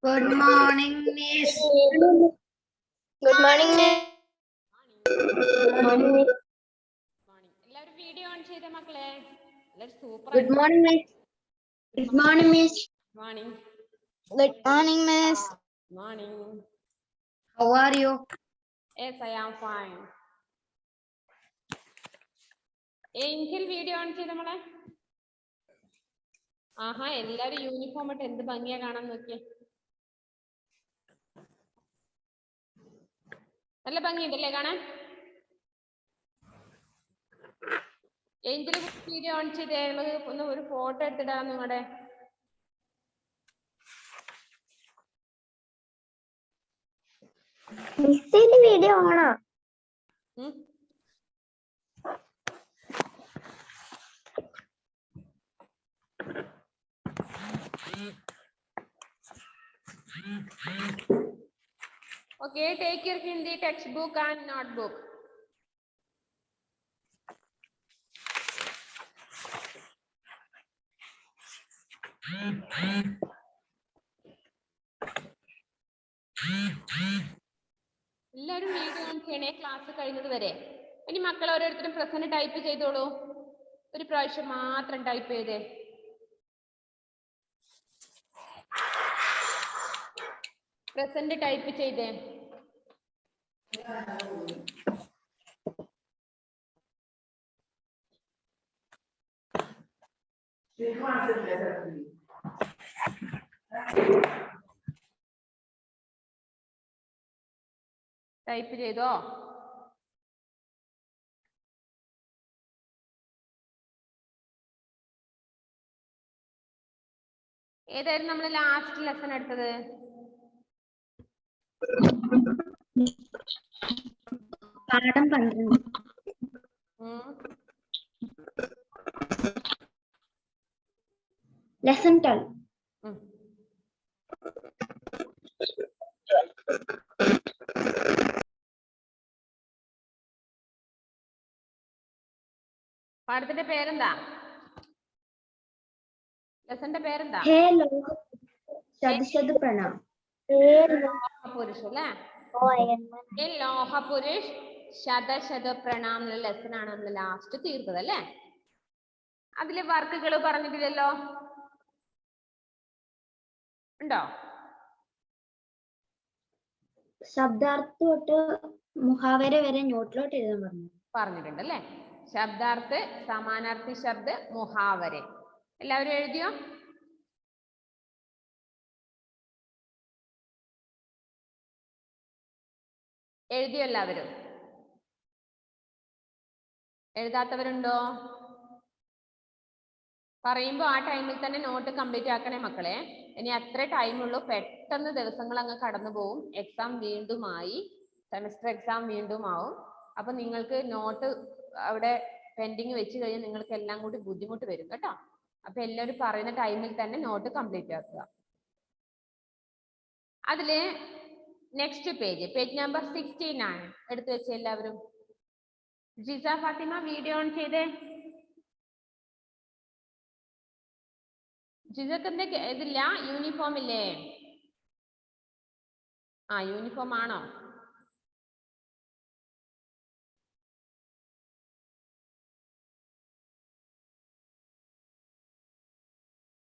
Good morning, Miss. Good morning, Miss. Morning. എല്ലാവരും video on ചെയ്ത മക്കളെ. എല്ലാവരും super. Good morning, Miss. Good morning, Miss. Morning. Good morning, Miss. Morning. How are you? Yes, I am fine. എങ്കിൽ video on ചെയ്ത മോളെ. ആഹാ, എല്ലാവരും uniform ഇട്ട് എന്ത് ഭംഗിയാ കാണാൻ നോക്കിയേ. നല്ല ഭംഗിയുണ്ടല്ലേ കാണാൻ. ഏഞ്ചല് വീഡിയോ ഓൺ ചെയ്തേ. ഒന്ന് ഒരു ഫോട്ടോ എടുത്തിടാ നിങ്ങളുടെ. മിസ്സിന്റെ വീഡിയോ ആണോ? Okay, take your Hindi textbook and notebook. എല്ലാവരും വീഡിയോ ഓൺ ചെയ്യണേ ക്ലാസ് കഴിയുന്നത് വരെ. ഇനി മക്കൾ ഓരോരുത്തരും പ്രസന്റ് ടൈപ്പ് ചെയ്തോളൂ. ഒരു പ്രാവശ്യം മാത്രം ടൈപ്പ് ചെയ്തേ. പ്രസന്റ് ടൈപ്പ് ചെയ്തേ. ടൈപ്പ് ചെയ്തോ? ഏതായിരുന്നു നമ്മൾ ലാസ്റ്റ് ലെസൺ എടുത്തത്? പാഠം 12. Lesson 12. പാഠത്തിന്റെ പേരെന്താ? ലെസന്റെ പേരെന്താ? Hey, Shad Pranam. ലോഹപുരുഷ് അല്ലേ? ലോഹപുരുഷ് ശത പ്രണാം എന്നുള്ള ലെസൺ ആണ് നമ്മൾ ലാസ്റ്റ് തീർത്തത് അല്ലേ? അതിലെ വർക്കുകൾ പറഞ്ഞിട്ടില്ലല്ലോ, ഉണ്ടോ? ശബ്ദാർത്ഥ തൊട്ട് മുഹാവര വരെ നോട്ടിലോട്ട് എഴുതാൻ പറഞ്ഞിട്ടുണ്ട് അല്ലേ? ശബ്ദാർത്ഥ, സമാനാർത്ഥി ശബ്ദ, മുഹാവരെ എല്ലാവരും എഴുതിയോ? എഴുതിയോ എല്ലാവരും? എഴുതാത്തവരുണ്ടോ? പറയുമ്പോ ആ ടൈമിൽ തന്നെ നോട്ട് കംപ്ലീറ്റ് ആക്കണേ മക്കളെ. ഇനി അത്ര ടൈമുള്ളൂ. പെട്ടെന്ന് ദിവസങ്ങൾ അങ്ങ് കടന്നു പോവും. എക്സാം വീണ്ടും ആയി, സെമസ്റ്റർ എക്സാം വീണ്ടും ആവും. അപ്പൊ നിങ്ങൾക്ക് നോട്ട് അവിടെ പെൻഡിങ് വെച്ച് കഴിഞ്ഞാൽ നിങ്ങൾക്ക് എല്ലാം കൂടി ബുദ്ധിമുട്ട് വരും കേട്ടോ. അപ്പൊ എല്ലാവരും പറയുന്ന ടൈമിൽ തന്നെ നോട്ട് കംപ്ലീറ്റ് ആക്കുക. അതില് നെക്സ്റ്റ് പേജ് നമ്പർ 69 എടുത്തു വെച്ച എല്ലാവരും. ജിസ ഫാത്തിമ വീഡിയോ ഓൺ ചെയ്തേ. ജിസക്ക് എന്താ ഇതില്ല, യൂണിഫോം ഇല്ലേ? ആ, യൂണിഫോം ആണോ?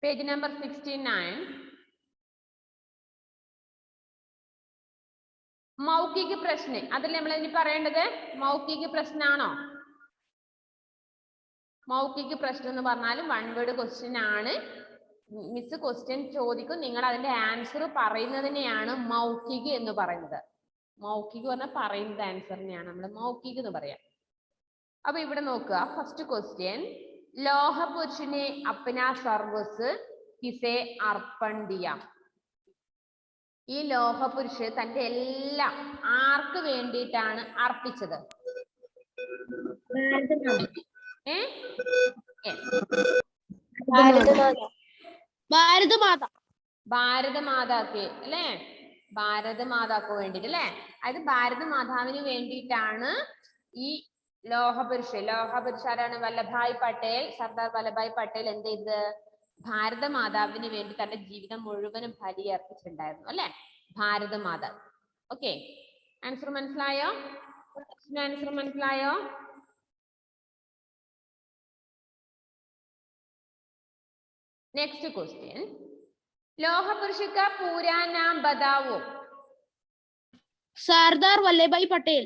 Page number 69. മൗഖിക പ്രശ്നം, അതിൽ നമ്മൾ ഇനി പറയേണ്ടത് മൗഖിക പ്രശ്നമാണോ? മൗഖിക പ്രശ്നം എന്ന് പറഞ്ഞാൽ വൺ വേർഡ് ക്വസ്റ്റ്യൻ ആണ്. മിസ് ക്വസ്റ്റ്യൻ ചോദിക്കും, നിങ്ങൾ അതിന്റെ ആൻസർ പറയുന്നതിനെയാണ് മൗഖിക എന്ന് പറയുന്നത്. മൗഖിക പറഞ്ഞാൽ പറയുന്നത് ആൻസറിനെയാണ് നമ്മൾ മൗഖിക എന്ന് പറയാം. അപ്പൊ ഇവിടെ നോക്കുക, ഫസ്റ്റ് ക്വസ്റ്റ്യൻ, ലോഹ പുരുഷനെ അപ്നാ സർവസ് കിസെ അർപ്പൺ ദിയ. ഈ ലോഹപുരുഷ് തന്റെ എല്ലാം ആർക്ക് വേണ്ടിയിട്ടാണ് അർപ്പിച്ചത്? ഭാരതമാതാക്ക് അല്ലേ? ഭാരതമാതാക്ക് വേണ്ടിട്ട് അല്ലേ? അത് ഭാരതമാതാവിന് വേണ്ടിയിട്ടാണ് ഈ ലോഹപുരുഷ് ആരാണ്? വല്ലഭായ് പട്ടേൽ, സർദാർ വല്ലഭായ് പട്ടേൽ എന്ത് ചെയ്തത്? ഭാരതമാതാവിന് വേണ്ടി തന്റെ ജീവിതം മുഴുവനും ബലിയർപ്പിച്ചിട്ടുണ്ടായിരുന്നു അല്ലെ? ഭാരതമാതാവ്. ഓക്കെ, ആൻസർ മനസ്സിലായോ? ആൻസർ മനസ്സിലായോ? നെക്സ്റ്റ് ക്വസ്റ്റ്യൻ, ലോഹ പുരുഷ का पूरा नाम बताओ. सरदार वल्लभ भाई Patel.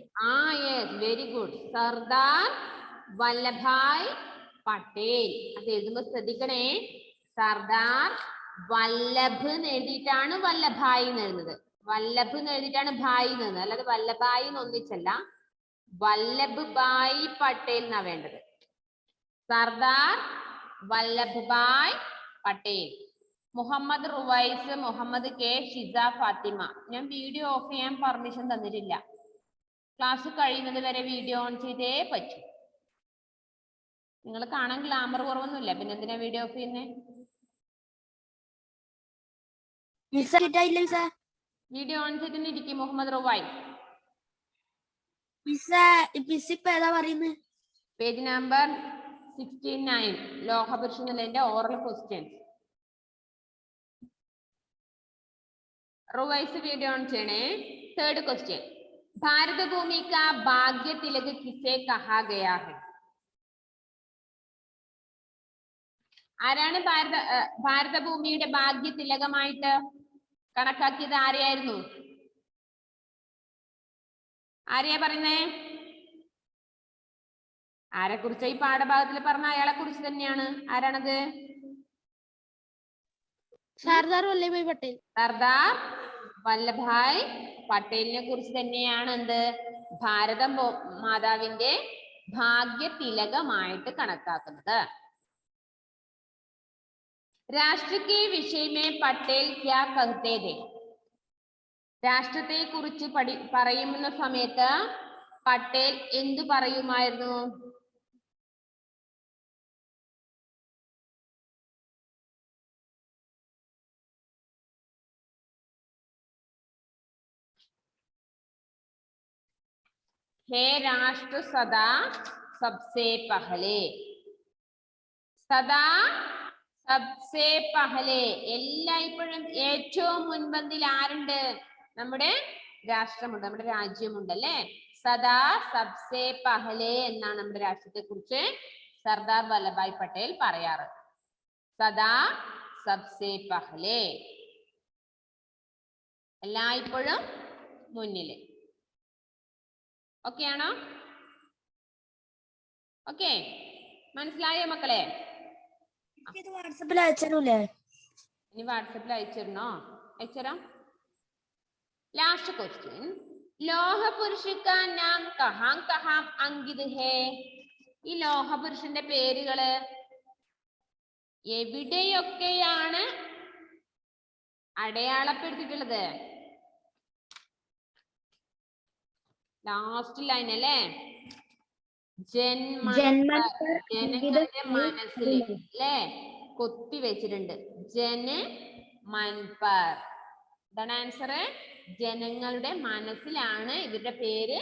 Yes, very good. Sardar Vallabhbhai Patel. അത് എഴുതുമ്പോ ശ്രദ്ധിക്കണേ, സർദാർ വല്ലഭ് എന്ന് എഴുതിയിട്ടാണ് വല്ലഭായ് എന്ന് എഴുതുന്നത്. വല്ലഭ് എന്ന് എഴുതിയിട്ടാണ് ഭായ് എന്ന് എഴുതുന്നത്, അല്ലാതെ വല്ലഭായ് എന്ന് ഒന്നിച്ചല്ല. വല്ലഭ് ഭായ് പട്ടേൽ എന്നാ വേണ്ടത്. സർദാർ വല്ലഭ് ഭായ് പട്ടേൽ. മുഹമ്മദ് റുവൈസ്, മുഹമ്മദ് കെ, ഷിസ ഫാത്തിമ. ഞാൻ വീഡിയോ ഓഫ് ചെയ്യാൻ പെർമിഷൻ തന്നിട്ടില്ല. ക്ലാസ് കഴിയുന്നത് വരെ വീഡിയോ ഓൺ ചെയ്തേ പറ്റൂ. നിങ്ങൾ കാണാൻ ഗ്ലാമർ കുറവൊന്നുമില്ല, പിന്നെ എന്തിനാ വീഡിയോ ഓഫ് ചെയ്യുന്നേ? വീഡിയോ ഓൺ ചെയ്തിട്ട് ഇരിക്കും. മുഹമ്മദ് റുവൈസ്, പേജ് നമ്പർ 69, ലോഹപുരുഷൻ എന്നുള്ളതിന്റെ oral questions. Ruwais video on ചെയ്യണേ. थर्ड क्वेश्चन, भारत भूमि का भाग्य तिलक किसे कहा गया है? ആരാണ് ഭാരതഭൂമിയുടെ ഭാഗ്യ തിലകമായിട്ട് കണക്കാക്കിയത്? ആരെയായിരുന്നു? ആരെയാ പറയുന്നേ? ആരെ കുറിച്ച് ഈ പാഠഭാഗത്തിൽ പറഞ്ഞ അയാളെ കുറിച്ച് തന്നെയാണ്. ആരാണത്? सरदार वल्लभ भाई पटेल. സർദാർ വല്ലഭായ് പട്ടേലിനെ കുറിച്ച് തന്നെയാണ് എന്ത് ഭാരത മാതാവിന്റെ ഭാഗ്യ തിലകമായിട്ട് കണക്കാക്കുന്നത്. രാഷ്ട്ര കെ വിഷയമേ പട്ടേൽ ക്യാ കഹത്തെ थे? രാഷ്ട്രത്തെ കുറിച്ച് പറയുന്ന സമയത്ത് പട്ടേൽ എന്തു പറയുമായിരുന്നു? हे राष्ट्र सदा सबसे पहले. സദാ സബ്സെ പഹലെ, എല്ലായ്പ്പോഴും ഏറ്റവും മുൻപന്തിൽ ആരുണ്ട്? നമ്മുടെ രാഷ്ട്രമുണ്ട്, നമ്മുടെ രാജ്യമുണ്ട് അല്ലെ? സദാ സബ്സെ പഹലെ എന്നാണ് നമ്മുടെ രാഷ്ട്രത്തെ കുറിച്ച് സർദാർ വല്ലഭായ് പട്ടേൽ പറയാറ്. സദാ സബ്സെ പഹലെ, എല്ലായ്പ്പോഴും മുന്നില്. ഓക്കെ ആണോ? ഓക്കെ, മനസ്സിലായോ മക്കളെ? വാട്സാപ്പിൽ അയച്ചല്ലേ? ഇനി വാട്സാപ്പിൽ അയച്ചിരുന്നോ? അയച്ചരാം. ലാസ്റ്റ് ക്വസ്റ്റ്യൻ, ലോഹ പുരുഷ കാ നാം കഹാം കഹാം അങ്കിത് ഹേ? ഈ ലോഹ പുരുഷന്റെ പേരുകള് എവിടെയൊക്കെയാണ് അടയാളപ്പെടുത്തിയിട്ടുള്ളത്? ലാസ്റ്റ് ലൈൻ അല്ലേ? ജനങ്ങളുടെ മനസ്സിൽ അല്ലേ കൊത്തി വെച്ചിട്ടുണ്ട്. ജന് മൻപർ. ഇതാണ് ആൻസർ. ജനങ്ങളുടെ മനസ്സിലാണ് ഇവരുടെ പേര്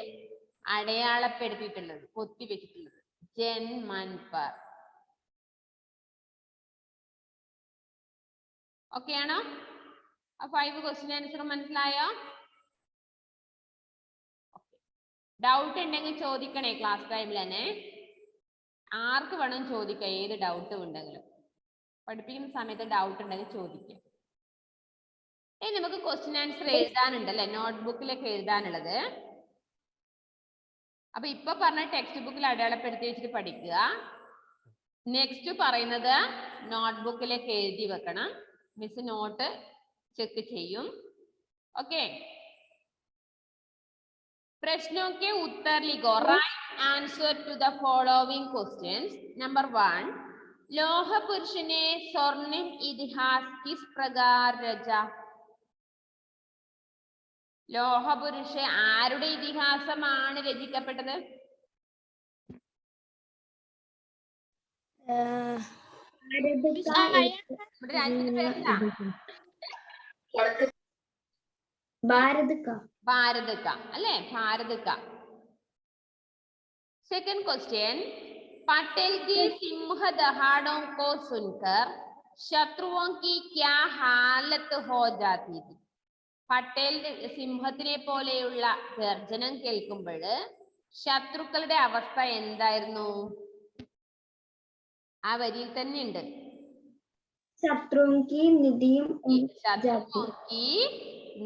അടയാളപ്പെടുത്തിയിട്ടുള്ളത്, കൊത്തി വെച്ചിട്ടുള്ളത്. ജൻ മൻപർ. ഓക്കെ ആണോ? ആ 5 ക്വസ്റ്റ്യൻ ആൻസർ മനസ്സിലായോ? ഡൗട്ട് ഉണ്ടെങ്കിൽ ചോദിക്കണേ ക്ലാസ് ടൈമിൽ തന്നെ. ആർക്ക് വേണം ചോദിക്കാം, ഏത് ഡൗട്ട് ഉണ്ടെങ്കിലും. പഠിപ്പിക്കുന്ന സമയത്ത് ഡൗട്ട് ഉണ്ടെങ്കിൽ ചോദിക്കാം. നമുക്ക് ക്വസ്റ്റ്യൻ ആൻസർ എഴുതാനുണ്ട് അല്ലെ, നോട്ട്ബുക്കിലൊക്കെ എഴുതാനുള്ളത്. അപ്പൊ ഇപ്പൊ പറഞ്ഞ ടെക്സ്റ്റ് ബുക്കിൽ അടയാളപ്പെടുത്തി വെച്ചിട്ട് പഠിക്കുക. നെക്സ്റ്റ് പറയുന്നത് നോട്ട്ബുക്കിലേക്ക് എഴുതി വെക്കണം. മിസ് നോട്ട് ചെക്ക് ചെയ്യും. ഓക്കെ, प्रश्नों के उत्तर लिखो. Right answer to the following questions. Number 1, लोह पुरुष ने स्वर्णिम इतिहास किस प्रकार रचा? ലോഹ പുരുഷ ആരുടെ ഇതിഹാസമാണ് രചിക്കപ്പെട്ടത്? നമ്മുടെ രാജ്യത്തിന്റെ പേരെന്താ? भारत का अल्ले, भारत का. सेकंड क्वेश्चन, पटेल की सिंह दहाड़ों को सुनकर ശത്രുവോं की क्या हालत हो जाती थी. പട്ടേലിന്റെ സിംഹത്തിനെ പോലെയുള്ള ഗർജനം കേൾക്കുമ്പോൾ ശത്രുക്കളുടെ അവസ്ഥ എന്തായിരുന്നു? ആ വരിയിൽ തന്നെ ഉണ്ട്. शत्रुओं की निधियों ശത്രുവോं की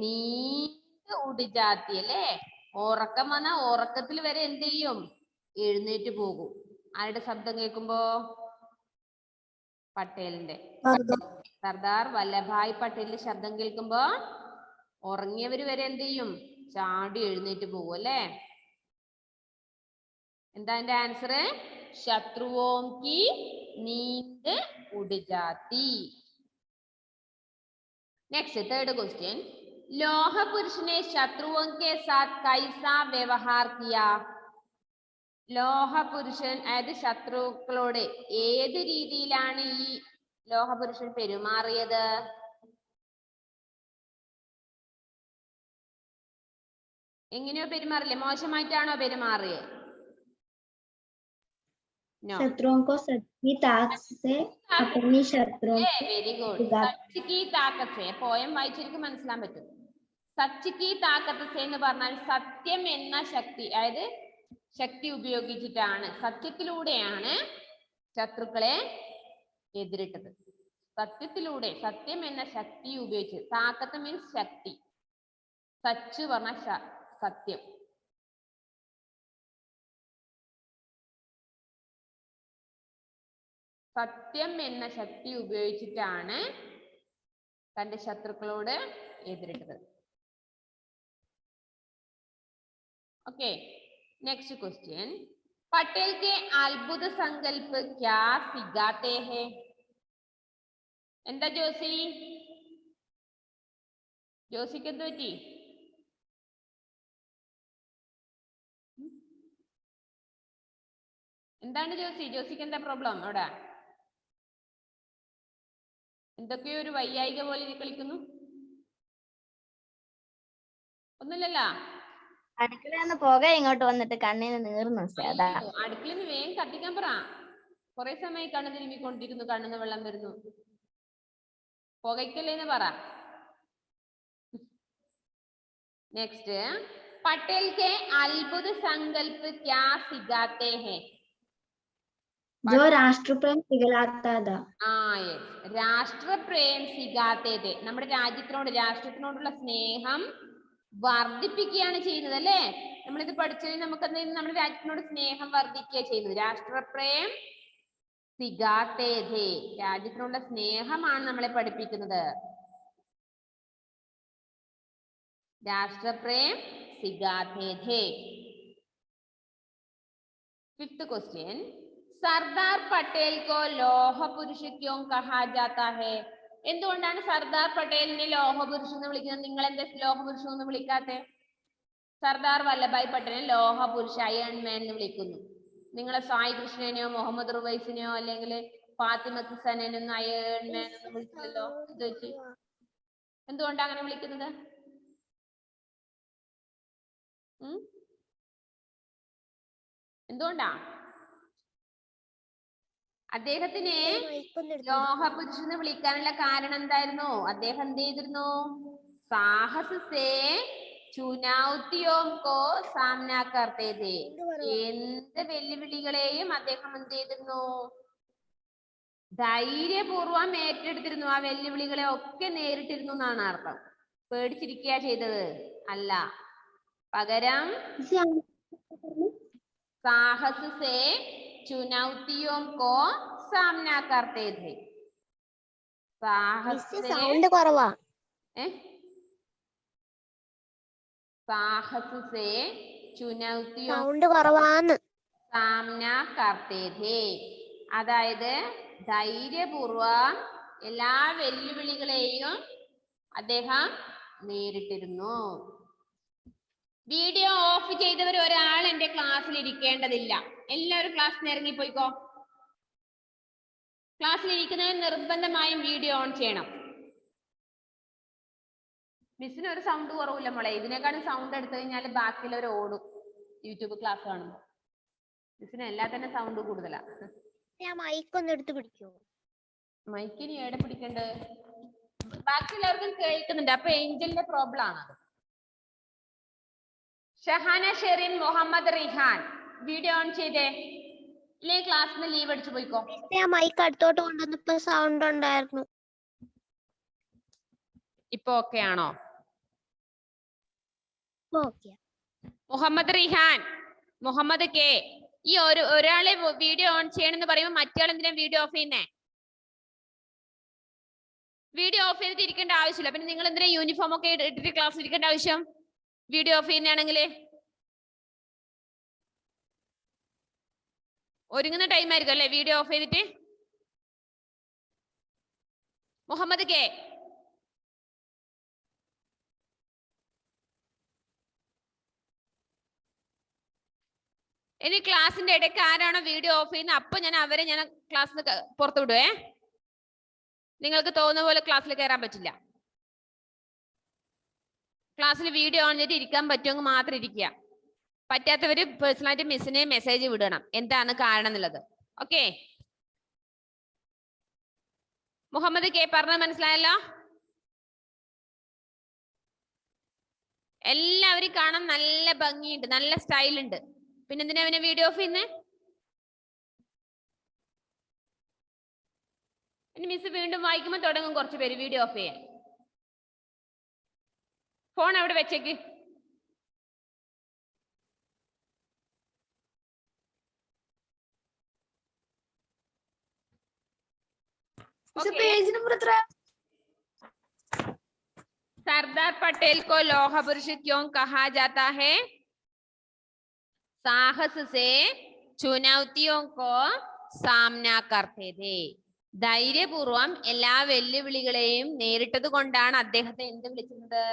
नींद उड़ जाती അല്ലേ? ഉറക്കം വന്ന ഉറക്കത്തിൽ വരെ എന്ത് ചെയ്യും? എഴുന്നേറ്റ് പോകും. ആരുടെ ശബ്ദം കേൾക്കുമ്പോ? പട്ടേലിന്റെ. സർദാർ വല്ലഭായ് പട്ടേലിന്റെ ശബ്ദം കേൾക്കുമ്പോ ഉറങ്ങിയവര് വരെ എന്ത് ചെയ്യും? ചാടി എഴുന്നേറ്റ് പോകും അല്ലേ? എന്താ എന്റെ ആൻസർ? ശത്രുവോं की नींद उड़ जाती. Next third question. लोह पुरुष ने शत्रुओं के साथ कैसा व्यवहार किया? ലോഹ പുരുഷൻ അതായത് ശത്രുക്കളോട് ഏത് രീതിയിലാണ് ഈ ലോഹ പുരുഷൻ പെരുമാറിയത്? എങ്ങനെയോ പെരുമാറില്ലേ? മോശമായിട്ടാണോ പെരുമാറിയത്? शत्रुओं को सच्ची ताकत से अपनी शत्रुओं വെരി ഗുഡ്. സച്ച് കി താക്കത്ത് സേ പോയം വായിച്ചിരിക്കും മനസ്സിലാൻ പറ്റും. സച്ച് കി താക്കത്ത് സേ എന്ന് പറഞ്ഞാൽ സത്യം എന്ന ശക്തി, അതായത് ശക്തി ഉപയോഗിച്ചിട്ടാണ്, സത്യത്തിലൂടെയാണ് ശത്രുക്കളെ എതിരിട്ടത്. സത്യത്തിലൂടെ, സത്യം എന്ന ശക്തി ഉപയോഗിച്ച്. താക്കത്ത് മീൻസ് ശക്തി, സച്ച് പറഞ്ഞ സത്യം. സത്യം എന്ന ശക്തി ഉപയോഗിച്ചിട്ടാണ് തന്റെ ശത്രുക്കളോട് എതിരിട്ടത്. Okay, next question. പട്ടേൽ के अद्भुत संकल्प क्या सिखाते हैं? എന്താ ജോസി? ജോസിക്ക് എന്ത് പറ്റി? എന്താണ് ജോസി? ജോസിക്ക് എന്താ പ്രോബ്ലം അവിടെ? എന്തൊക്കെയോ ഒരു വയ്യായിക പോലെ കളിക്കുന്നു. ഒന്നുമില്ലല്ലോ. അടുക്കളന്ന് പുക ഇങ്ങോട്ട് വന്നിട്ട് കണ്ണിന് നീർന്നു. അടുക്കളയിൽ നിന്ന് വേഗം കത്തിക്കാൻ പറ. കുറെ സമയം കണ്ണ് തിരുമ്മിക്കൊണ്ടിരിക്കുന്നു, കണ്ണിന്ന് വെള്ളം വരുന്നു. പുകയ്ക്കല്ലേന്ന് പറ. നെക്സ്റ്റ്. പട്ടേൽ के अद्भुत संकल्प क्या सिखाते हैं? जो राष्ट्रप्रेम सिखलाता था. രാഷ്ട്രപ്രേം സിഖാത്തേ. നമ്മുടെ രാജ്യത്തിനോട്, രാഷ്ട്രത്തിനോടുള്ള സ്നേഹം വർദ്ധിപ്പിക്കുകയാണ് ചെയ്യുന്നത് അല്ലേ? നമ്മളിത് പഠിച്ചതിൽ നമുക്ക് എന്തെങ്കിലും നമ്മുടെ രാജ്യത്തിനോട് സ്നേഹം വർദ്ധിക്കുക ചെയ്യുന്നത്. രാഷ്ട്രപ്രേം സിഖാത്തേ. രാജ്യത്തിനുള്ള സ്നേഹമാണ് നമ്മളെ പഠിപ്പിക്കുന്നത്. രാഷ്ട്രപ്രേം സിഖാത്തേ. Fifth question. സർദാർ പട്ടേൽ കോ ലോഹ പുരുഷ ക്യോं കഹാ ജാതാ ഹൈ? എന്തുകൊണ്ടാണ് സർദാർ പട്ടേലിനെ ലോഹ പുരുഷൻ എന്ന് വിളിക്കുന്നത്? നിങ്ങൾ എന്താ ലോഹ പുരുഷൻ എന്ന് വിളിക്കാത്തെ? സർദാർ വല്ലഭായ് പട്ടേലിനെ ലോഹ പുരുഷ, അയൺ മാൻ എന്ന് വിളിക്കുന്നു. നിങ്ങളെ സായി കൃഷ്ണനെയോ മുഹമ്മദ് റുവൈസിനെയോ അല്ലെങ്കിൽ ഫാത്തിമത്ത് സനനെയൊന്നും അയൺ മാൻ എന്ന് വിളിച്ചില്ലല്ലോ. എന്തുകൊണ്ടാണ് അങ്ങനെ വിളിക്കുന്നത്? എന്തുകൊണ്ടാ? അദ്ദേഹത്തിനെ ലോഹപുരുഷൻ എന്ന് വിളിക്കാനുള്ള കാരണം എന്തായിരുന്നു? അദ്ദേഹം എന്ത് ചെയ്തിരുന്നു? സാഹസ് സേ ചുനൗതിയോं को सामना करते थे. എന്ത് വെല്ലുവിളികളെയും അദ്ദേഹം എന്ത് ചെയ്തിരുന്നു? ധൈര്യപൂർവം ഏറ്റെടുത്തിരുന്നു. ആ വെല്ലുവിളികളെ ഒക്കെ നേരിട്ടിരുന്നു എന്നാണ് അർത്ഥം. പേടിച്ചിരിക്കുക ചെയ്തത് അല്ല. പകരം സാഹസ് സേ चुनौतियों को सामना करते थे. സൗണ്ട് കുറവാ. साहस से चुनौतियों സൗണ്ട് കുറവാന്ന്. सामना करते थे. അതായത് ധൈര്യപൂർവം എല്ലാ വെല്ലുവിളികളെയും അദ്ദേഹം നേരിട്ടിരുന്നു. വീഡിയോ ഓഫ് ചെയ്തവർ ഒരാൾ എന്റെ ക്ലാസ്സിൽ ഇരിക്കേണ്ടതില്ല. എല്ലാവരും ക്ലാസ്സിൽ നിന്ന് ഇറങ്ങിപ്പോയിക്കോ. ക്ലാസ്സിൽ ഇരിക്കുന്നതിന് നിർബന്ധമായും വീഡിയോ ഓൺ ചെയ്യണം. മിസ്സിന് ഒരു സൗണ്ട് കുറവില്ല മോളെ. ഇതിനേക്കാളും സൗണ്ട് എടുത്തു കഴിഞ്ഞാൽ ബാക്കിയുള്ളവർ ഓടും യൂട്യൂബ് ക്ലാസ് കാണുമ്പോൾ. മിസ്സിന് എല്ലാത്തിനും സൗണ്ട് കൂടുതലാ. മൈക്ക് ഒന്ന് എടുത്ത് പിടിക്കോ? മൈക്കിന് എവിടെ പിടിക്കണ്ട്? ബാക്കി എല്ലാവർക്കും കേൾക്കുന്നുണ്ട്. അപ്പൊ ഏഞ്ചലിന്റെ പ്രോബ്ലം ആണ്. ഷഹാന ഷെറിൻ മുഹമ്മദ് റിഹാൻ വീഡിയോ ഓൺ ചെയ്തേ. ഇല്ലേ ക്ലാസ്സിന് ലീവ് അടിച്ചു പോയിക്കോ. മൈക്ക് അടുത്തോട്ട് കൊണ്ടുവന്നപ്പോ സൗണ്ട് ഉണ്ടായിരുന്നു. ഇപ്പൊ ഓക്കെ ആണോ? ഓക്കെ. മുഹമ്മദ് റിഹാൻ, മുഹമ്മദ് കെ, ഈ ഒരാളെ വീഡിയോ ഓൺ ചെയ്യണമെന്ന് പറയുമ്പോൾ മറ്റേ എന്തിനാ വീഡിയോ ഓഫ് ചെയ്യുന്നേ? വീഡിയോ ഓഫ് ചെയ്തിട്ട് ഇരിക്കേണ്ട ആവശ്യമില്ല. പിന്നെ നിങ്ങൾ എന്തിനാ യൂണിഫോം ഒക്കെ ഇട്ടിട്ട് ക്ലാസ് ഇരിക്കേണ്ട ആവശ്യം? വീഡിയോ ഓഫ് ചെയ്യുന്നതാണെങ്കിൽ ഒരുങ്ങുന്ന ടൈം ആയിരിക്കും അല്ലേ വീഡിയോ ഓഫ് ചെയ്തിട്ട്? മുഹമ്മദ് കെ, ഇനി ക്ലാസിന്റെ ഇടയ്ക്ക് ആരാണോ വീഡിയോ ഓഫ് ചെയ്യുന്നത് അപ്പൊ അവരെ ഞാൻ ക്ലാസ്സിൽ നിന്ന് പുറത്തു വിടുവേ. നിങ്ങൾക്ക് തോന്നുന്ന പോലെ ക്ലാസ്സിൽ കയറാൻ പറ്റില്ല. ക്ലാസ്സിൽ വീഡിയോ ഓൺ ചെയ്തിട്ട് ഇരിക്കാൻ പറ്റുമെങ്കിൽ മാത്രം ഇരിക്കുക. പറ്റാത്തവര് പേഴ്സണലായിട്ട് മിസ്സിനെ മെസ്സേജ് വിടണം എന്താണ് കാരണം എന്നുള്ളത്. ഓക്കെ, മുഹമ്മദ് കെ പറഞ്ഞത് മനസ്സിലായല്ലോ? എല്ലാവരും കാണാൻ നല്ല ഭംഗിയുണ്ട്, നല്ല സ്റ്റൈൽ ഉണ്ട്. പിന്നെ എന്തിനാ അവനെ വീഡിയോ ഓഫ് ചെയ്യുന്നേ? ഇനി മിസ് വീണ്ടും വായിക്കുമ്പോൾ തുടങ്ങും കുറച്ച് പേര് വീഡിയോ ഓഫ് ചെയ്യാൻ. ഫോൺ അവിടെ വെച്ചേക്ക്. सरदार पटेल को लौह पुरुष क्यों कहा जाता है? साहस से चुनौतियों को सामना करते थे. ധൈര്യപൂർവം എല്ലാ വെല്ലുവിളികളെയും നേരിട്ടത് കൊണ്ടാണ് അദ്ദേഹത്തെ എന്ത് വിളിക്കുന്നത്?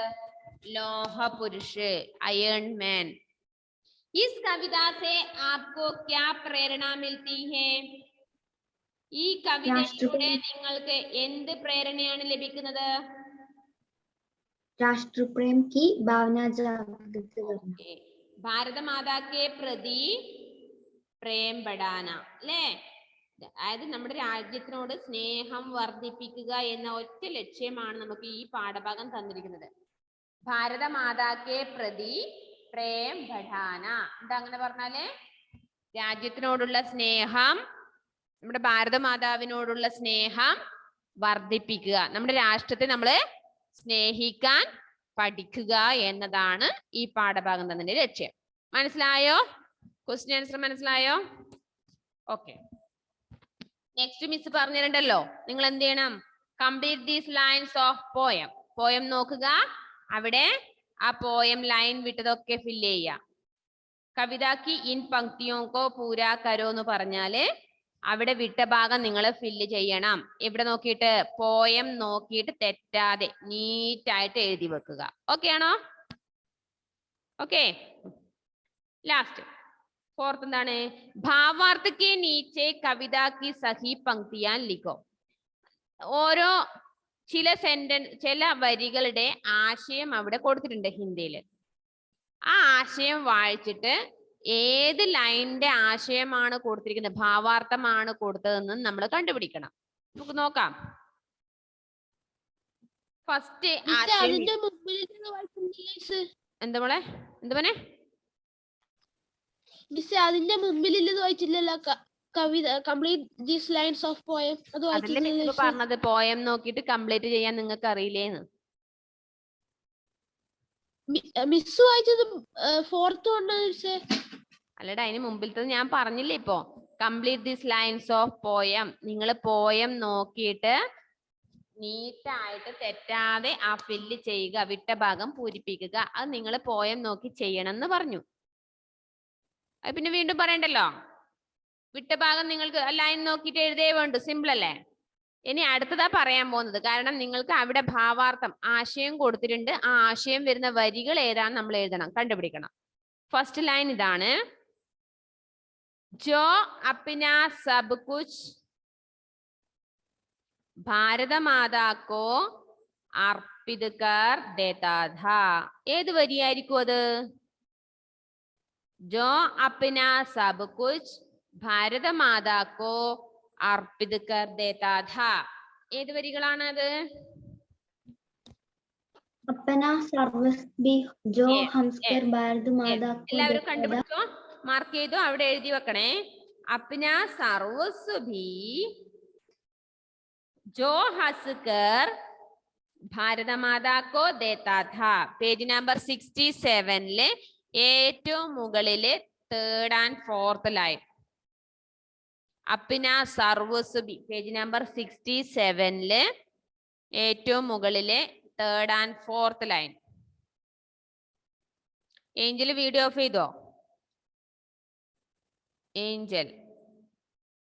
ലോഹ പുരുഷ്, അയൺ മാൻ. इस कविता से आपको क्या प्रेरणा मिलती है? ഈ കവിതയിലൂടെ നിങ്ങൾക്ക് എന്ത് പ്രേരണയാണ് ലഭിക്കുന്നത്? राष्ट्रप्रेम की भावना जागृत करना. ഭാരത മാതാ കെ പ്രതി പ്രേം ബഡാന അല്ലേ? അതായത് നമ്മുടെ രാജ്യത്തിനോട് സ്നേഹം വർദ്ധിപ്പിക്കുക എന്ന ഒറ്റ ലക്ഷ്യമാണ് നമുക്ക് ഈ പാഠഭാഗം തന്നിരിക്കുന്നത്. ഭാരത മാതാ കെ പ്രതി പ്രേം ബഡാന. എന്താ അങ്ങനെ പറഞ്ഞാല്? രാജ്യത്തിനോടുള്ള സ്നേഹം, നമ്മുടെ ഭാരത മാതാവിനോടുള്ള സ്നേഹം വർദ്ധിപ്പിക്കുക, നമ്മുടെ രാഷ്ട്രത്തെ നമ്മള് സ്നേഹിക്കാൻ പഠിക്കുക എന്നതാണ് ഈ പാഠഭാഗം തന്നെ ലക്ഷ്യം. മനസ്സിലായോ? ക്വസ്റ്റ്യൻ ആൻസർ മനസ്സിലായോ? ഓക്കെ, നെക്സ്റ്റ് മിസ് പറഞ്ഞിട്ടുണ്ടല്ലോ, നിങ്ങൾ എന്ത് ചെയ്യണം? Complete these lines of poem. Poem നോക്കുക, അവിടെ ആ പോയം ലൈൻ വിട്ടതൊക്കെ ഫില്ല് ചെയ്യുക. കവിതാക്ക് ഇൻ പങ്ക്തിയോ കോ പൂരാ കരോ എന്ന് പറഞ്ഞാല് അവിടെ വിട്ട ഭാഗം നിങ്ങൾ ഫില്ല് ചെയ്യണം. ഇവിടെ നോക്കിയിട്ട് പോയം നോക്കിയിട്ട് തെറ്റാതെ നീറ്റായിട്ട് എഴുതി വെക്കുക. ഓക്കെ ആണോ? ഓക്കെ, ലാസ്റ്റ് ഫോർത്ത് എന്താണ്? ഭാവാർത്ഥ കെ നീച്ചെ കവിതാക്ക് സഹി പങ്ക്തിയാൻ ലിഖോ. ഓരോ ചില വരികളുടെ ആശയം അവിടെ കൊടുത്തിട്ടുണ്ട് ഹിന്ദിയിൽ. ആ ആശയം വായിച്ചിട്ട് ഏത് ലൈനിന്റെ ആശയമാണ് കൊടുത്തിരിക്കുന്നത്, ഭാവാർത്ഥമാണ് കൊടുത്തതെന്ന് നമ്മൾ കണ്ടുപിടിക്കണം. നമുക്ക് നോക്കാം. ഫസ്റ്റ് എന്താ മോളെ? എന്താ മോനെ? അതിന്റെ മുമ്പിൽ വായിച്ചില്ലല്ലോ കവിത complete these lines of poem. അതല്ലേ മിസ് പറഞ്ഞത്, പോയം നോക്കിയിട്ട് കംപ്ലീറ്റ് ചെയ്യാൻ നിങ്ങൾക്ക് അറിയില്ലേന്ന്. മിസ് വായിച്ചത് ഫോർത്ത് കൊണ്ട് അല്ലടാ, അതിന് മുമ്പിലത്തെ ഞാൻ പറഞ്ഞില്ലേ ഇപ്പോ, complete this lines of poem. നിങ്ങൾ പോയം നോക്കിയിട്ട് നീറ്റായിട്ട് തെറ്റാതെ ആ ഫില്ല് ചെയ്യുക, വിട്ട ഭാഗം പൂരിപ്പിക്കുക. അത് നിങ്ങൾ പോയം നോക്കി ചെയ്യണം എന്ന് പറഞ്ഞു. അത് പിന്നെ വീണ്ടും പറയണ്ടല്ലോ. വിട്ട ഭാഗം നിങ്ങൾക്ക് ലൈൻ നോക്കിയിട്ട് എഴുതേ വേണ്ടു. സിമ്പിൾ അല്ലേ? ഇനി അടുത്തതാ പറയാൻ പോകുന്നത്. കാരണം നിങ്ങൾക്ക് അവിടെ ഭാവാർത്ഥം ആശയം കൊടുത്തിട്ടുണ്ട്. ആ ആശയം വരുന്ന വരികൾ ഏതാണ് നമ്മൾ എഴുതണം, കണ്ടുപിടിക്കണം. ഫസ്റ്റ് ലൈൻ ഇതാണ്. जो अपना सब कुछ भारत माता को अर्पित कर देता था. ഏത് വരിയായിരിക്കും അത്? जो अपना सब कुछ भारत माता को अर्पित कर देता था. ഏത് വരികളാണത്? अपना सर्वस्व भी जो Yes, हमकर yes, भारत yes. माता को എല്ലാവരും देता था കണ്ടുപിടിച്ചോ? മാർക്ക് ചെയ്തോ? അവിടെ എഴുതി വെക്കണേ. അപ്ന സർവസ്വ ഭി ജോ ഹസ്കർ ഭാരത മാതാ കോ ദേത്താ ഥാ. പേജ് നമ്പർ 67 ഏറ്റവും മുകളിലെ 3rd and 4th ലൈൻ. അപ്ന സർവസ്വ ഭി പേജ് നമ്പർ 67 ഏറ്റവും മുകളിലെ 3rd and 4th line. Angel video off ചെയ്തോ? ഏഞ്ചൽ,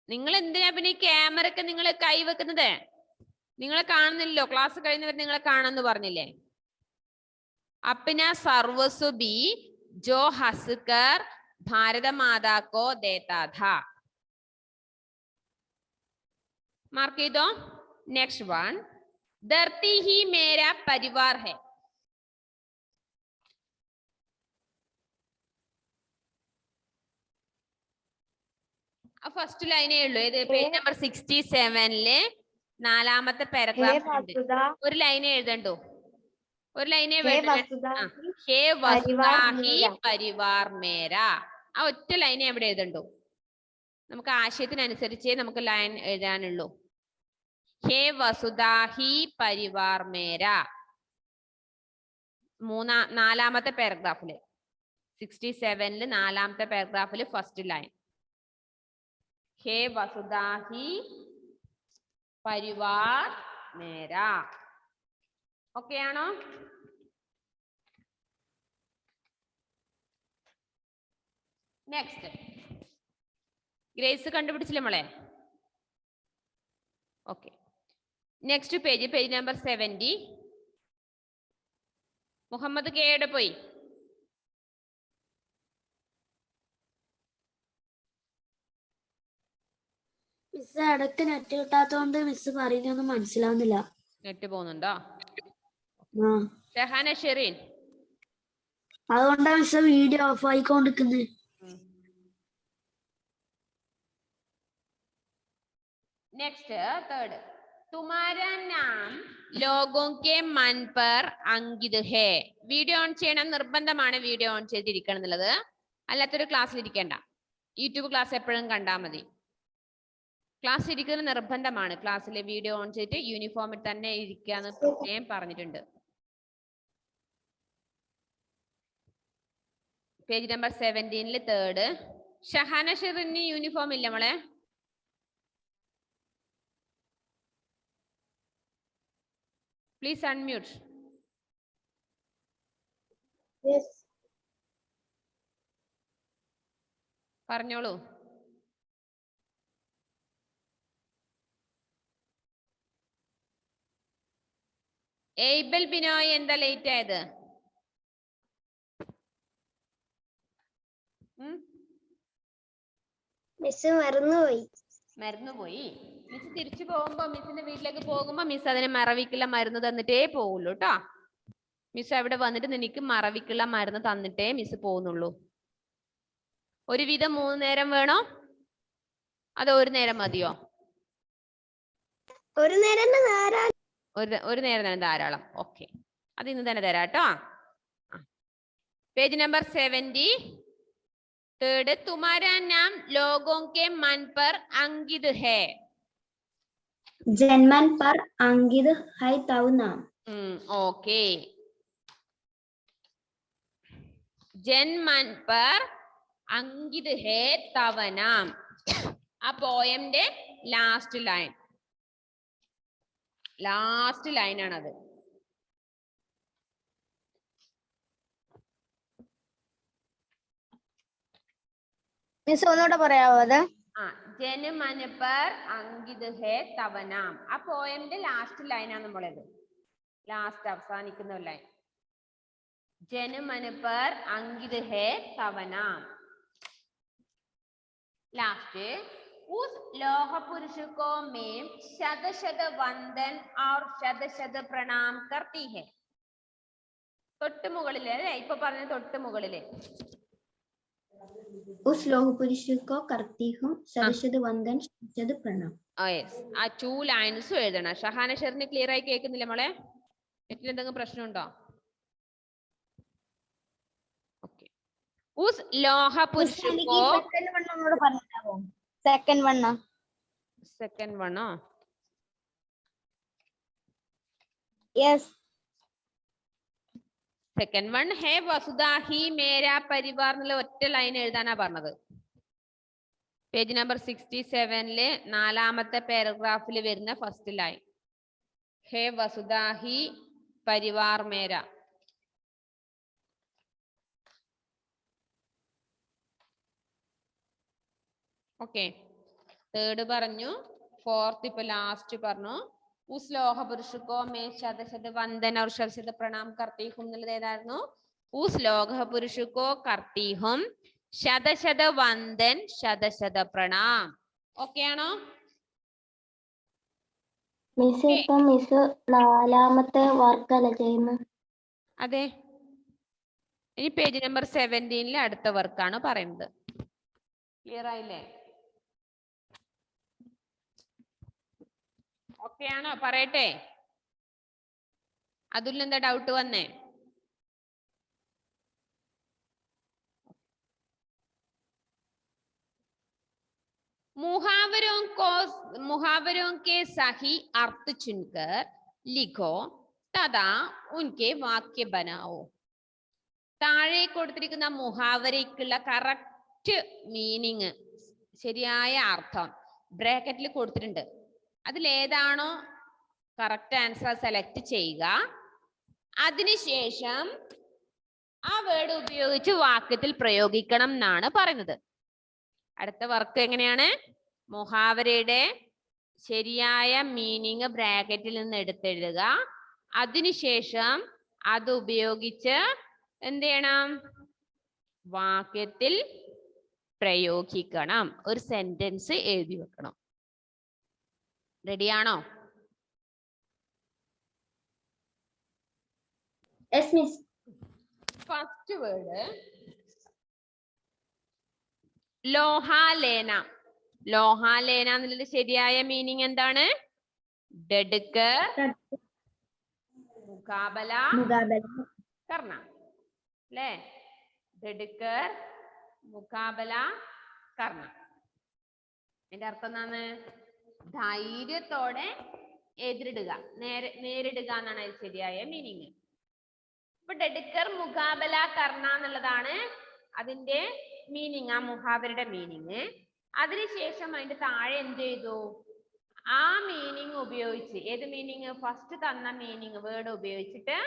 നിങ്ങൾ എന്തിനാ പിന്നെ ഈ ക്യാമറക്ക് നിങ്ങൾ കൈവെക്കുന്നത്? നിങ്ങളെ കാണുന്നില്ലല്ലോ, ക്ലാസ് കഴിഞ്ഞവർ നിങ്ങളെ കാണുന്നു പറഞ്ഞില്ലേ? അപ്ന സർവസ്വ ഭി ജോ ഹസ്കർ ഭാരത മാതാ കോ ദേത്താ ഥാ. മാർക്ക് ചെയ്തോ? നെക്സ്റ്റ് വൺ, ധർത്തി ഹി മേരാ പരിവാർ ഹെ. ഫസ്റ്റ് ലൈനേ ഉള്ളൂ. ഏത്? പേജ് നമ്പർ 67 4ാമത്തെ പാരഗ്രാഫ്. ഒരു ലൈനേ എഴുതണ്ടോ? ഒരു ലൈനേ ഹേ വസുദാഹി പരിവാർ മേരാ. ആ ഒറ്റ ലൈനെ എവിടെ എഴുതണ്ടോ? നമുക്ക് ആശയത്തിനനുസരിച്ചേ നമുക്ക് ലൈൻ എഴുതാനുള്ളൂ. ഹേ വസുദാഹി പരിവാർ മേരാ. 4ാമത്തെ പാരഗ്രാഫില് 67 4ാമത്തെ പാരഗ്രാഫില് ഫസ്റ്റ് ലൈൻ. ഹേ വസുദാഹി പരിവാർ മേരാ. ഓക്കെ ആണോ? നെക്സ്റ്റ്, ഗ്രേസ് കണ്ടുപിടിച്ചില്ലേ മോളെ? Okay, next page, page number 70. Muhammad കെയുടെ പോയി. മിസ് ഇടയ്ക്ക് നെറ്റ് കിട്ടാത്തോണ്ട് മിസ് പറയുന്നൊന്നും മനസ്സിലാവുന്നില്ല. നെറ്റ് പോകുന്നുണ്ടോ? ആ, ഷഹാന ഷെറീൻ, അതുകൊണ്ടാ മിസ് വീഡിയോ ഓഫ് ആയിക്കൊണ്ടിരിക്കുന്നത്. നെക്സ്റ്റ് തേർഡ്, തുമാരാ നാം ലോഗോ കെ മൻ പർ അങ്കിത് ഹേ. വീഡിയോ ഓൺ ചെയ്യണം നിർബന്ധമാണ്. വീഡിയോ ഓൺ ചെയ്തിരിക്കണം എന്നുള്ളത്. അല്ലാത്തൊരു ക്ലാസ്സിൽ ഇരിക്കേണ്ട. യൂട്യൂബ് ക്ലാസ് എപ്പോഴും കണ്ടാൽ മതി. ക്ലാസ് ഇരിക്കുന്നത് നിർബന്ധമാണ്. ക്ലാസ്സിലെ വീഡിയോ ഓൺ ചെയ്തിട്ട് യൂണിഫോമിൽ തന്നെ ഇരിക്കാന്ന് പ്രത്യേകം പറഞ്ഞിട്ടുണ്ട്. Page number 17 third. ഷഹാന ഷെറിന് യൂണിഫോം ഇല്ല മോളെ? Please unmute. പറഞ്ഞോളൂ. എയ്ബൽ ബിനോയ് എന്താ ലേറ്റ് ആയത്? മിസ് മറന്നുപോയി. മറന്നുപോയി. മിസ് തിരിച്ചു പോകുമ്പോ, മിസ്സിന്റെ വീട്ടിലേക്ക് പോകുമ്പോ മിസ് അതിന് മറവിക്കുള്ള മരുന്ന് തന്നിട്ടേ പോവുള്ളൂ കേട്ടോ. മിസ് അവിടെ വന്നിട്ട് നിനക്ക് മറവിക്കുള്ള മരുന്ന് തന്നിട്ടേ മിസ് പോകുന്നുള്ളൂ. ഒരുവിധം 3 നേരം വേണോ അതോ ഒരു നേരം മതിയോ? ഒരു നേരം ധാരാളം. ഒരു നേരം തന്നെ ധാരാളം. ഓക്കെ, അത് ഇന്ന് തന്നെ തരാം കേട്ടോ. പേജ് നമ്പർ 70 തേർഡ്, തുമാരാ നാം ലോഗോ കെ മൻ പർ അങ്കിത് ഹേ. ജന്മൻ പർ അങ്കിത് ഹൈ തവ് നാം. ഓക്കെ, ജന്മൻ പർ അങ്കിത് ഹേ തവ നാം. ആ പോയമിന്റെ ലാസ്റ്റ് ലൈൻ ആണത്. മിസ് ഒന്നുകൂടെ പറയാവോ അത്? ജന്മൻ പർ അങ്കിത് ഹേ തവ നാം. ആ പോയമിന്റെ ലാസ്റ്റ് ലൈനാണ് നമ്മളത്. ലാസ്റ്റ് അവസാനിക്കുന്ന ലൈൻ. ജന്മൻ പർ അങ്കിത് ഹേ തവ നാം. ലാസ്റ്റ്, उस लोह पुरुष को मैं शत शत वंदन और शत शत प्रणाम करती है. തൊട്ട് മുകളിലെ അല്ലേ ഇപ്പൊ പറഞ്ഞ തൊട്ട് മുകളിലെ उस लोह पुरुष को करती हूँ शत शत वंदन शत शत प्रणाम. യെസ്, ആ 2 ലൈൻസും എഴുതണം. ഷഹാന ഷെറിന് ക്ലിയർ ആയി കേൾക്കുന്നില്ല മോളെ? നെറ്റിൽ എന്തെങ്കിലും പ്രശ്നമുണ്ടോ? ഓക്കെ. ഉസ് ലോഹ പുരുഷോ സെക്കൻഡ് വണ്ണോ? യെസ്. സെക്കൻഡ് വൺ ഹേ വസുധ ഹി മേരാ പരിവാർ എന്നുള്ള ഒറ്റ ലൈൻ എഴുതാനാ പറഞ്ഞത്. പേജ് നമ്പർ 67 4ാമത്തെ പാരഗ്രാഫിൽ വരുന്ന ഫസ്റ്റ് ലൈൻ ഹേ വസുധ ഹി പരിവാർ മേരാ. ഓക്കെ, തേർഡ് പറഞ്ഞു. ഫോർത്ത് ഇപ്പൊ ലാസ്റ്റ് പറഞ്ഞു. ഉസ് ലോഹ പുരുഷക്കോ മേ ശത വന്ദന और शत प्रणाम करती हूं എന്നുള്ളത് ഏതായിരുന്നു? ഉസ് ലോഹ പുരുഷക്കോ करती हूं ശത വന്ദൻ ശത പ്രണാം. ഓക്കെ ആണോ? മിസ് ഇപ്പം മിസ് 4ാമത്തെ വർക്കല്ല ചെയ്യുന്നത്. അതെ, ഇനി പേജ് നമ്പർ 17 അടുത്ത വർക്കാണ് പറയുന്നത്. ക്ലിയർ ആയില്ലേ? ഓക്കെ ആണോ? പറയട്ടെ, അതിൽ എന്താ ഡൗട്ട് വന്നേ? मुहावरों के सही अर्थ चुनकर लिखो तथा उनके वाक्य बनाओ. താഴെ കൊടുത്തിരിക്കുന്ന മുഹാവരയ്ക്കുള്ള കറക്റ്റ് മീനിങ്, ശരിയായ അർത്ഥം ബ്രാക്കറ്റിൽ കൊടുത്തിട്ടുണ്ട്. അതിലേതാണോ കറക്റ്റ് ആൻസർ സെലക്ട് ചെയ്യുക. അതിനുശേഷം ആ വേർഡ് ഉപയോഗിച്ച് വാക്യത്തിൽ പ്രയോഗിക്കണം എന്നാണ് പറയുന്നത്. അടുത്ത വർക്ക് എങ്ങനെയാണ്? മുഹാവരയുടെ ശരിയായ മീനിങ് ബ്രാക്കറ്റിൽ നിന്ന് എടുത്തെഴുതുക. അതിനുശേഷം അത് ഉപയോഗിച്ച് എന്ത് ചെയ്യണം? വാക്യത്തിൽ പ്രയോഗിക്കണം. ഒരു സെന്റൻസ് എഴുതി വെക്കണം. റെഡിയാണോ? Yes miss. ഫസ്റ്റ് വേർഡ് ലോഹാലേന. ലോഹാലേന എന്നുള്ളത് ശരിയായ മീനിങ് എന്താണ്? ഡെഡ്കർ മുഖാബല കർണ അല്ലേ? ഡെഡ്കർ മുഖാബല കർണ. അതിന്റെ അർത്ഥം എന്താണ്? ധൈര്യത്തോടെ എതിരിടുക, നേരിടുക എന്നാണ് അതിൽ ശരിയായ മീനിങ്. ഇപ്പൊ ഡെഡ്കർ മുഖാബല കർണ എന്നുള്ളതാണ് അതിന്റെ മീനിങ്, ആ മുഹാവരയുടെ മീനിങ്. അതിനുശേഷം അതിന്റെ താഴെ എന്ത് ചെയ്തു? ആ മീനിങ് ഉപയോഗിച്ച്, ഏത് മീനിങ്? ഫസ്റ്റ് തന്ന മീനിങ് വേർഡ് ഉപയോഗിച്ചിട്ട്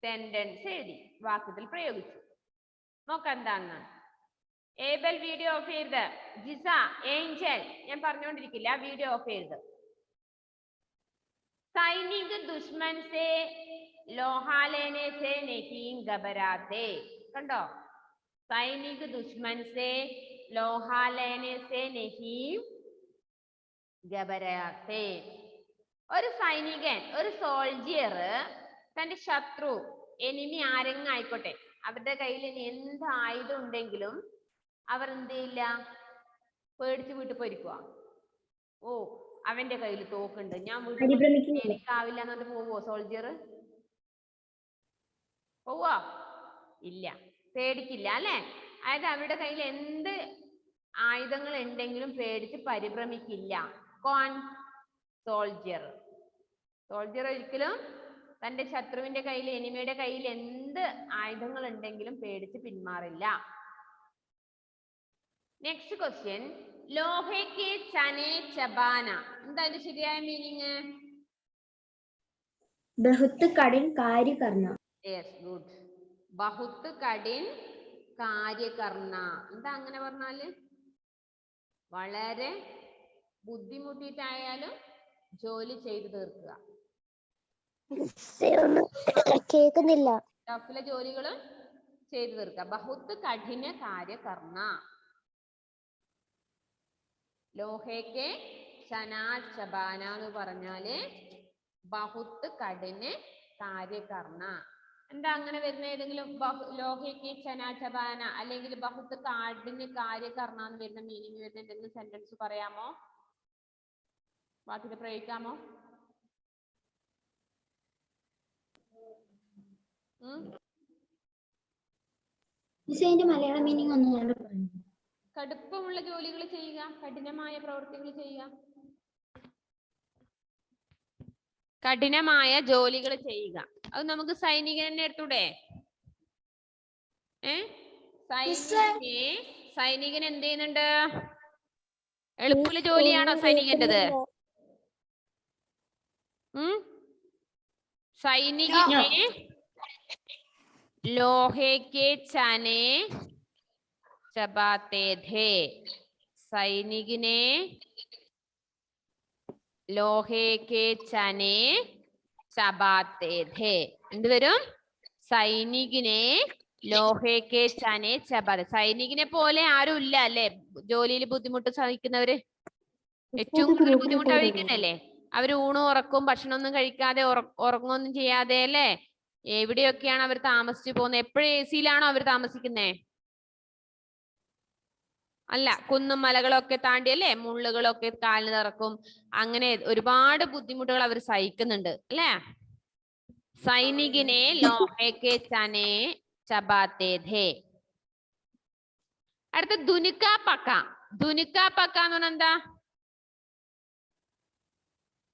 സെന്റൻസ് എഴുതി വാക്യത്തിൽ പ്രയോഗിച്ചു. നോക്കാം എന്താന്ന്. ഏബൽ വീഡിയോ ഓഫ് ചെയ്ത്. ജിസ, ഏഞ്ചൽ, ഞാൻ പറഞ്ഞുകൊണ്ടിരിക്കില്ല, വീഡിയോ ഓഫ് ചെയ്ത്. സൈനിക ദുഷ്മൻ സേ ലോഹാലേനെ സേ നഹീം ഘബരാത്തെ. കണ്ടോ? സൈനിക ദുഷ്മൻ സേ ലോഹാലേനെ സേ നഹീം ഘബരാത്തെ. ഒരു സൈനികൻ, ഒരു സോൾജിയർ തന്റെ ശത്രു, എനിമി ആരെങ്കിലും ആയിക്കോട്ടെ, അവരുടെ കയ്യിൽ ഇനി എന്ത് ആയുധം ഉണ്ടെങ്കിലും അവർ എന്ത് ചെയ്യില്ല? പേടിച്ച് വീട്ടിൽ പോയിരിക്കുക. ഓ, അവന്റെ കയ്യിൽ തോക്കുണ്ട്, ഞാൻ വീട്ടിൽ എനിക്കാവില്ല എന്നിട്ട് പോവോ സോൾജിയർ? പോവോ? ഇല്ല, പേടിക്കില്ല അല്ലെ? അതായത് അവരുടെ കയ്യിൽ എന്ത് ആയുധങ്ങൾ ഉണ്ടെങ്കിലും പേടിച്ച് പരിഭ്രമിക്കില്ല. കോൺ? സോൾജിയർ. സോൾജിയർ ഒരിക്കലും തന്റെ ശത്രുവിന്റെ കയ്യിൽ, എനിമിയുടെ കയ്യിൽ എന്ത് ആയുധങ്ങൾ ഉണ്ടെങ്കിലും പേടിച്ച് പിന്മാറില്ല. Next question, ലോഹയ്ക്ക് ചനെ ചബാന. എന്താ അതിന്റെ ശരിയായ മീനിങ്? ബഹുത്ത് കഠിൻ കാര്യ കർണ. Yes, good. ബഹുത്ത് കഠിൻ കാര്യകർണ. എന്താ അങ്ങനെ പറഞ്ഞാല്? വളരെ ബുദ്ധിമുട്ടിയിട്ടായാലും ജോലി ചെയ്തു തീർക്കുക. കേൾക്കുന്നില്ല. ടഫിലെ ജോലികളും ചെയ്തു തീർക്കുക. ബഹുത്ത് കഠിന കാര്യകർണ. ലോഹയ്ക്ക് ചനാ ചബാന എന്ന് പറഞ്ഞാല് ബഹുത്ത് കഠിന കാര്യകർണ. എന്താ അങ്ങനെ വരുന്ന? ഏതെങ്കിലും ലോഹയ്ക്ക് ചനാ ചബാന അല്ലെങ്കിൽ ബഹുത്ത് കഠിന കാര്യകർണ എന്ന് വരുന്ന മീനിങ് വരുന്ന എന്തെങ്കിലും സെന്റൻസ് പറയാമോ? വാക്കിൽ പ്രയോഗിക്കാമോ? ഇതിന്റെ മലയാളം മീനിങ് ഒന്നും പറഞ്ഞു. കടുപ്പമുള്ള ജോലികൾ ചെയ്യുക, കഠിനമായ പ്രവൃത്തികൾ ചെയ്യുക. കഠിനമായ ജോലികൾ ചെയ്യുക. അത് നമുക്ക് സൈനികനെ എടുത്തൂടെ? സൈനികൻ എന്ത് ചെയ്യുന്നുണ്ട്? എളുപ്പമുള്ള ജോലിയാണോ സൈനികൻ്റെത്? സൈനികനെ ലോഹേ കെ ചനെ ചബാത്തെ ഥേ. സൈനികനെ ലോഹേ കെ ചനെ ചബാത്തെ ഥേ. എന്തുവരും? സൈനികനെ ലോഹേ കെ ചനെ ചബാത്തെ. സൈനികനെ പോലെ ആരും ഇല്ല അല്ലെ ജോലിയിൽ ബുദ്ധിമുട്ട് സഹിക്കുന്നവര്. ഏറ്റവും കൂടുതൽ ബുദ്ധിമുട്ട് അവരിക്കുന്നല്ലേ. അവര് ഊണും ഉറക്കും ഭക്ഷണമൊന്നും കഴിക്കാതെ ഉറങ്ങൊന്നും ചെയ്യാതെ അല്ലേ എവിടെയൊക്കെയാണ് അവർ താമസിച്ചു പോകുന്നത്? എപ്പോഴും AC യിലാണോ അവർ താമസിക്കുന്നേ? അല്ല, കുന്നും മലകളൊക്കെ താണ്ടി അല്ലേ, മുള്ളുകളൊക്കെ കാലിന് നിറക്കും. അങ്ങനെ ഒരുപാട് ബുദ്ധിമുട്ടുകൾ അവർ സഹിക്കുന്നുണ്ട് അല്ലേ. സൈനികനെ ലോഹേ ചനെ ചബാത്തെ ഥേ. അടുത്ത ദുനിക്ക പക്ക. ദുനിക്ക പക്ക എന്ന് പറഞ്ഞാൽ എന്താ?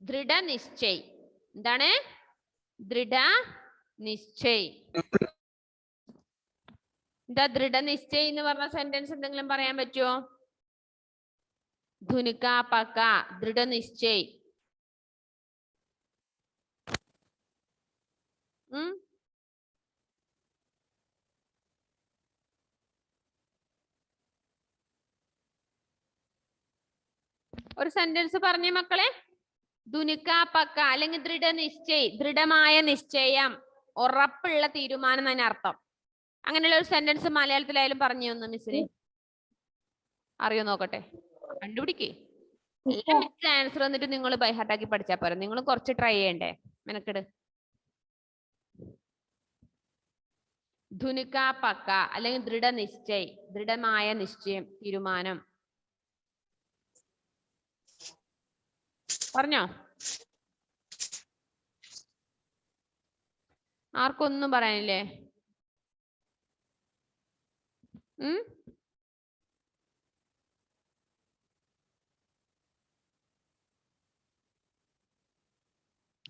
ദൃഢനിശ്ചയ്. എന്താണ്? ദൃഢനിശ്ചയ്. എന്താ ദൃഢനിശ്ചയ് എന്ന് പറഞ്ഞ സെന്റൻസ് എന്തെങ്കിലും പറയാൻ പറ്റുമോ? ധുനിക പക്ക ദൃഢനിശ്ചയ്. ഒരു സെന്റൻസ് പറഞ്ഞേ മക്കളെ. ധുനിക പക്ക അല്ലെങ്കിൽ ദൃഢനിശ്ചയ്. ദൃഢമായ നിശ്ചയം, ഉറപ്പുള്ള തീരുമാനം തന്നെ അർത്ഥം. അങ്ങനെയുള്ള ഒരു സെന്റൻസ് മലയാളത്തിലായാലും പറഞ്ഞു തന്നു മിസ്സിന്. അറിയോ നോക്കട്ടെ, കണ്ടുപിടിക്കേ. എല്ലാം മിസ്സിന് ആൻസർ വന്നിട്ട് നിങ്ങൾ ബൈഹാർട്ടാക്കി പഠിച്ചാൽ പോരാ. നിങ്ങൾ കുറച്ച് ട്രൈ ചെയ്യണ്ടേ മെനക്കെട്. ധുനിക പക്ക അല്ലെങ്കിൽ ദൃഢനിശ്ചയ്, ദൃഢമായ നിശ്ചയം, തീരുമാനം. പറഞ്ഞോ? ആർക്കൊന്നും പറയാനില്ലേ?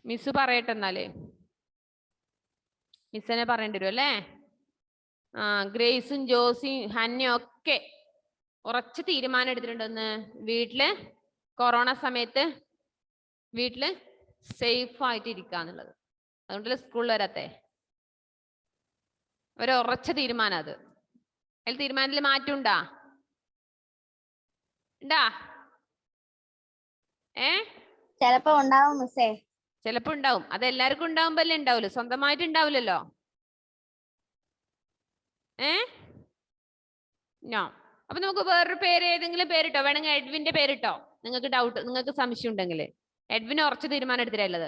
മിസ് പറയട്ടെ എന്നാലേ. മിസ്സിനെ പറയേണ്ടി വരും അല്ലേ. ഗ്രേസും ജോസിയും ഹന്നയും ഒക്കെ ഉറച്ച തീരുമാനം എടുത്തിട്ടുണ്ടെന്ന്. വീട്ടില് കൊറോണ സമയത്ത് വീട്ടില് സേഫ് ആയിട്ട് ഇരിക്കാന്നുള്ളത്. അതുകൊണ്ടല്ലേ സ്കൂളിൽ വരാത്തെ. ഒരു ഉറച്ച തീരുമാനം അത്. അതിൽ തീരുമാനത്തിൽ മാറ്റമുണ്ടാ? ഉണ്ടാ? ചിലപ്പോ ഉണ്ടാവും മിസ്സേ. ചിലപ്പോ ഉണ്ടാവും. അത് എല്ലാവർക്കും ഉണ്ടാവുമ്പല്ലേ ഉണ്ടാവൂല്ലോ, സ്വന്തമായിട്ട് ഉണ്ടാവില്ലല്ലോ. നോ. അപ്പൊ നമുക്ക് വേറൊരു പേര്, ഏതെങ്കിലും പേരിട്ടോ. വേണമെങ്കിൽ എഡ്വിന്റെ പേരിട്ടോ. നിങ്ങൾക്ക് ഡൗട്ട്, നിങ്ങൾക്ക് സംശയം ഉണ്ടെങ്കിൽ. എഡ്വിൻ ഉറച്ച തീരുമാനം എടുത്തിട്ടുള്ളത്.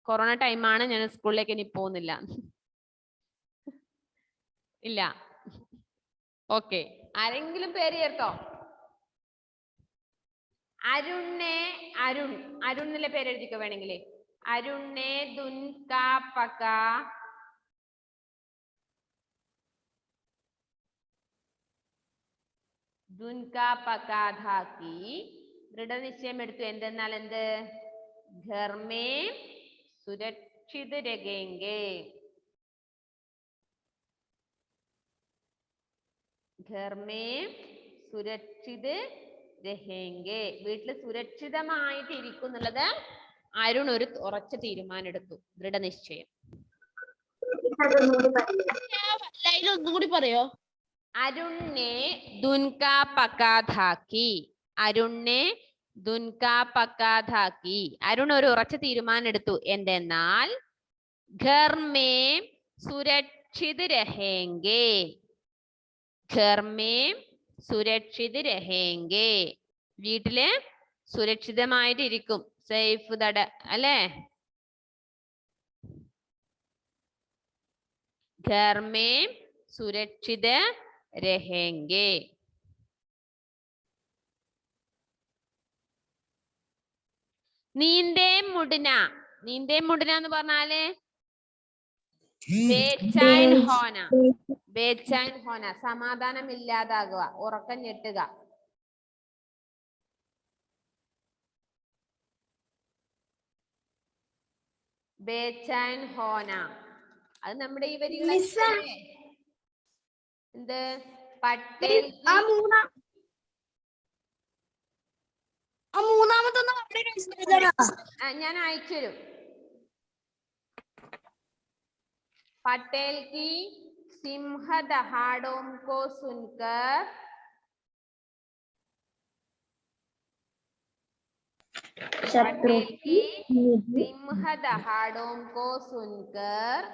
കൊറോണ ടൈമാണ്, ഞാൻ സ്കൂളിലേക്ക് ഇനി പോകുന്നില്ല. ഇല്ല. ഓക്കെ, ആരെങ്കിലും പേര് ചേർത്തോ? അരുണെ, അരുൺ. അരുൺ എന്നുള്ള പേര് എഴുതിക്കോ വേണമെങ്കിൽ. അരുണെ ദുൻക പക ദുൻക പകാധാക്കി. ദൃഢനിശ്ചയം എടുത്തു. എന്തെന്നാൽ എന്ത്? ഘർമേ സുരക്ഷിത് രഹേംഗെ. ഘർമേ സുരക്ഷിത് രഹേംഗെ. വീട്ടിൽ സുരക്ഷിതമായിട്ട് ഇരിക്കും എന്നുള്ളത് അരുൺ ഒരു ഉറച്ച തീരുമാനം എടുത്തു. ദൃഢനിശ്ചയം. ഒന്നും കൂടി പറയോ? അരുണിനെ ദുൻക പകാധാക്കി. അരുണിനെ ദുൻക പകാധാക്കി. അരുൺ ഒരു ഉറച്ച തീരുമാനം എടുത്തു. എന്തെന്നാൽ ഘർമേ സുരക്ഷിത് രഹേംഗെ. ഘർമേ സുരക്ഷിത് രഹേംഗെ. വീട്ടില് സുരക്ഷിതമായിട്ട് ഇരിക്കും. സേഫ് ദട അല്ലേ. ഘർമേ സുരക്ഷിത രഹേംഗെ. നീന്തേ മുടിന. നീന്തേ മുടിന എന്ന് പറഞ്ഞാല് ബേച്ചാൻ ഹോന. ബേച്ചാൻ ഹോന, സമാധാനം ഇല്ലാതാകുക, ഉറക്കം ഞെട്ടുക. ബേച്ചാൻ ഹോന, അത് നമ്മുടെ ഈ വരികളല്ലേ. എന്ത് പട്ടേൽ ഞാൻ അയച്ചുതരും. पटेल की सिंह दहाड़ों को सुनकर पटेल की सिंह दहाड़ों को सुनकर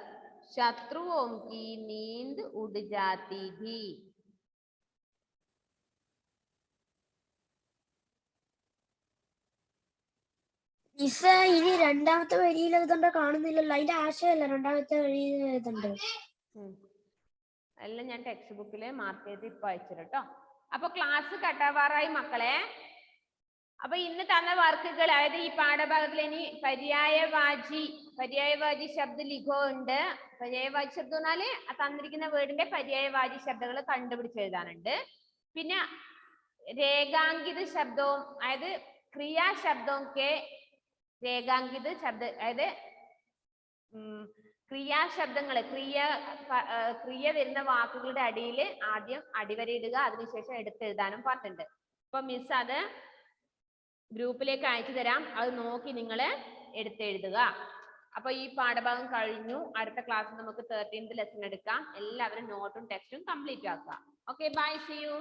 शत्रुओं की नींद उड़ जाती थी. ഇനി രണ്ടാമത്തെ വരിയിൽ എഴുതണ്ട കാണുന്നില്ലല്ലോ. അതിന്റെ ആശയമല്ല രണ്ടാമത്തെ വരിയിൽ എഴുതണ്ടേ. എല്ലാം ഞാൻ ടെക്സ്റ്റ് ബുക്കില് മാർക്ക് ചെയ്ത് ഇപ്പൊ അയച്ചു കേട്ടോ. അപ്പൊ ക്ലാസ് കട്ടാവാറായി മക്കളെ. അപ്പൊ ഇന്ന് തന്ന വർക്കുകൾ, അതായത് ഈ പാഠഭാഗത്തിൽ ഇനി പര്യായവാചി ശബ്ദ ലിഖോ ഉണ്ട്. പര്യായവാചി ശബ്ദം എന്നാല് തന്നിരിക്കുന്ന വേർഡിന്റെ പര്യായവാചി ശബ്ദങ്ങൾ കണ്ടുപിടിച്ച് എഴുതാനുണ്ട്. പിന്നെ രേഖാങ്കിത ശബ്ദവും, അതായത് ക്രിയാശബ്ദവും രേഖാങ്കിത ശബ്ദ, അതായത് ക്രിയാശബ്ദങ്ങള് ക്രിയ വരുന്ന വാക്കുകളുടെ അടിയിൽ ആദ്യം അടിവരയിടുക, അതിനുശേഷം എടുത്തെഴുതാനും പറഞ്ഞിട്ടുണ്ട്. അപ്പൊ മിസ് അത് ഗ്രൂപ്പിലേക്ക് അയച്ചു തരാം, അത് നോക്കി നിങ്ങൾ എടുത്തെഴുതുക. അപ്പൊ ഈ പാഠഭാഗം കഴിഞ്ഞു. അടുത്ത ക്ലാസ്സിൽ നമുക്ക് 13th ലെസൺ എടുക്കാം. എല്ലാവരും നോട്ടും ടെക്സ്റ്റും കംപ്ലീറ്റ് ആക്കുക. Okay, bye, see you.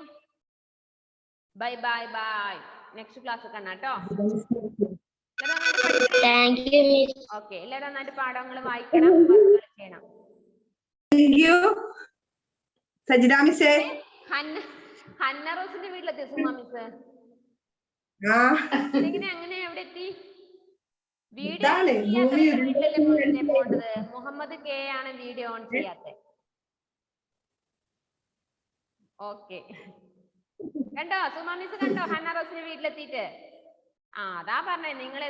Bye bye bye. Next class കാണാട്ടോ. ഓക്കെ, എല്ലാവരും നന്നായിട്ട് പാഠങ്ങൾ വായിക്കണം, വർക്കുകൾ ചെയ്യണം. ഹന്ന റോസിന്റെ വീട്ടിലെത്തി സുമ മിസ്. അങ്ങനെ എവിടെ എത്തി? വീഡിയോ വീട്ടിലല്ലേ പോണ്ടത്. മുഹമ്മദ് കെ ആണ് വീഡിയോ ഓൺ ചെയ്യാത്തത്. ഓക്കെ, കണ്ടോ സുമ മിസ്, കണ്ടോ ഹന്ന റോസിന്റെ വീട്ടിലെത്തിയിട്ട്? അതാ പറഞ്ഞേ നിങ്ങളെ